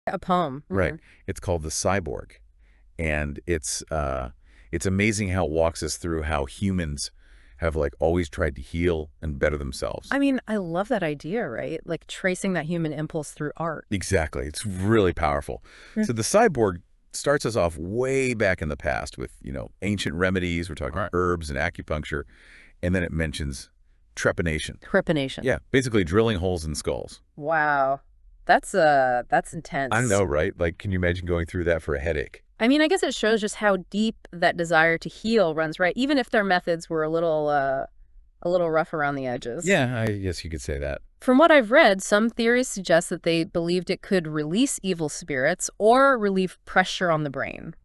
A poem. Right. It's called the Cyborg. And it's amazing how it walks us through how humans have like always tried to heal and better themselves. I mean, I love that idea, right? Like tracing that human impulse through art. Exactly. It's really powerful. Mm. So the Cyborg starts us off way back in the past with, ancient remedies. We're talking Right. herbs and acupuncture. And then it mentions trepanation. Trepanation. Yeah, basically drilling holes in skulls. Wow. That's intense. I know, right? Like, can you imagine going through that for a headache? I mean, I guess it shows just how deep that desire to heal runs, right? Even if their methods were a little rough around the edges. Yeah, I guess you could say that. From what I've read, some theories suggest that they believed it could release evil spirits or relieve pressure on the brain.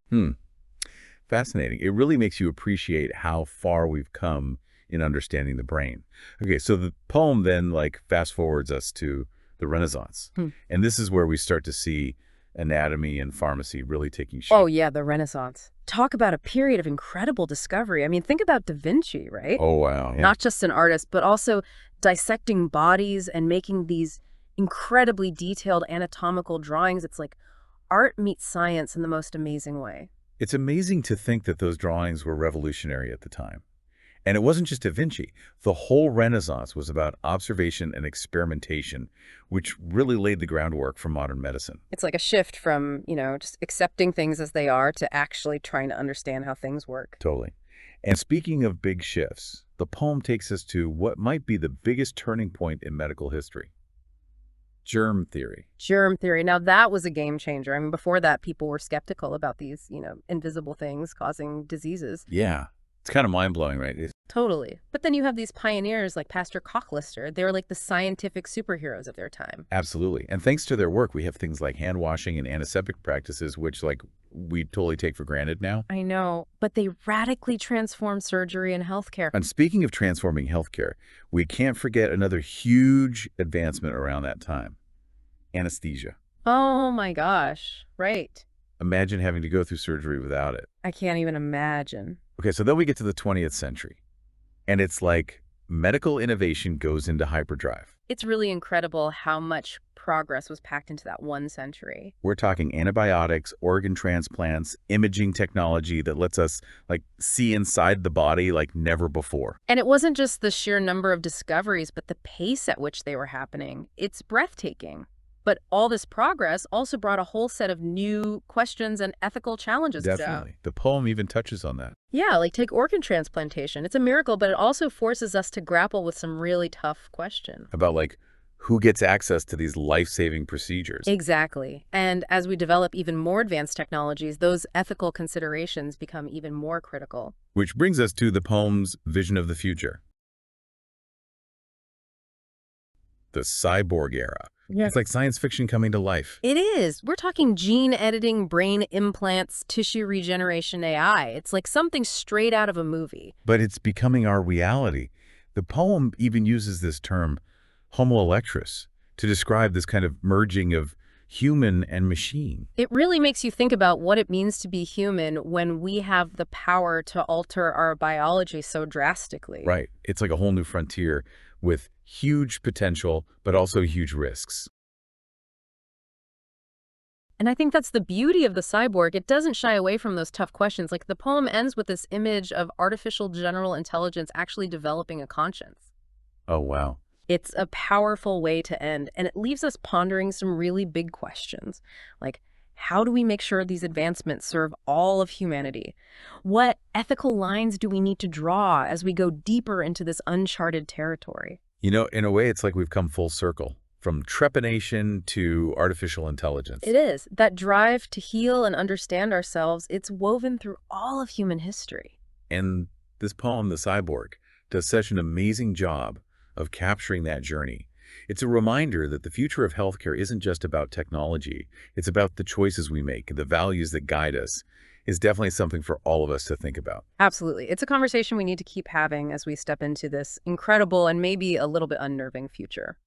Fascinating. It really makes you appreciate how far we've come in understanding the brain. Okay, so the poem then fast forwards us to the Renaissance. And this is where we start to see anatomy and pharmacy really taking shape. Oh, yeah, the Renaissance. Talk about a period of incredible discovery. I mean, think about Da Vinci, right? Oh, wow. Yeah. Not just an artist, but also dissecting bodies and making these incredibly detailed anatomical drawings. It's like art meets science in the most amazing way. It's amazing to think that those drawings were revolutionary at the time. And it wasn't just Da Vinci. The whole Renaissance was about observation and experimentation, which really laid the groundwork for modern medicine. It's like a shift from, just accepting things as they are to actually trying to understand how things work. Totally. And speaking of big shifts, the poem takes us to what might be the biggest turning point in medical history. Germ theory. Germ theory. Now, that was a game changer. I mean, before that, people were skeptical about these, invisible things causing diseases. Yeah. It's kind of mind-blowing, right? Totally. But then you have these pioneers like Pastor Cocklister. They were like the scientific superheroes of their time. Absolutely. And thanks to their work, we have things like hand washing and antiseptic practices, which we totally take for granted now. I know, but they radically transformed surgery and healthcare. And speaking of transforming healthcare, we can't forget another huge advancement around that time. Anesthesia. Oh my gosh. Right. Imagine having to go through surgery without it. I can't even imagine. Okay, so then we get to the 20th century. And it's like medical innovation goes into hyperdrive. It's really incredible how much progress was packed into that one century. We're talking antibiotics, organ transplants, imaging technology that lets us see inside the body like never before. And it wasn't just the sheer number of discoveries, but the pace at which they were happening. It's breathtaking. But all this progress also brought a whole set of new questions and ethical challenges. Definitely. The poem even touches on that. Yeah, like take organ transplantation. It's a miracle, but it also forces us to grapple with some really tough questions. About who gets access to these life-saving procedures. Exactly. And as we develop even more advanced technologies, those ethical considerations become even more critical. Which brings us to the poem's vision of the future. The cyborg era. Yeah. It's like science fiction coming to life. It is. We're talking gene editing, brain implants, tissue regeneration AI. It's like something straight out of a movie. But it's becoming our reality. The poem even uses this term, homo electris, to describe this kind of merging of human and machine. It really makes you think about what it means to be human when we have the power to alter our biology so drastically. Right. It's like a whole new frontier with huge potential, but also huge risks. And I think that's the beauty of the cyborg. It doesn't shy away from those tough questions. Like the poem ends with this image of artificial general intelligence actually developing a conscience. Oh, wow. It's a powerful way to end, and it leaves us pondering some really big questions. Like, how do we make sure these advancements serve all of humanity? What ethical lines do we need to draw as we go deeper into this uncharted territory? In a way, it's like we've come full circle, from trepanation to artificial intelligence. It is. That drive to heal and understand ourselves, it's woven through all of human history. And this poem, The Cyborg, does such an amazing job of capturing that journey. It's a reminder that the future of healthcare isn't just about technology. It's about the choices we make, the values that guide us. Is definitely something for all of us to think about. Absolutely. It's a conversation we need to keep having as we step into this incredible and maybe a little bit unnerving future.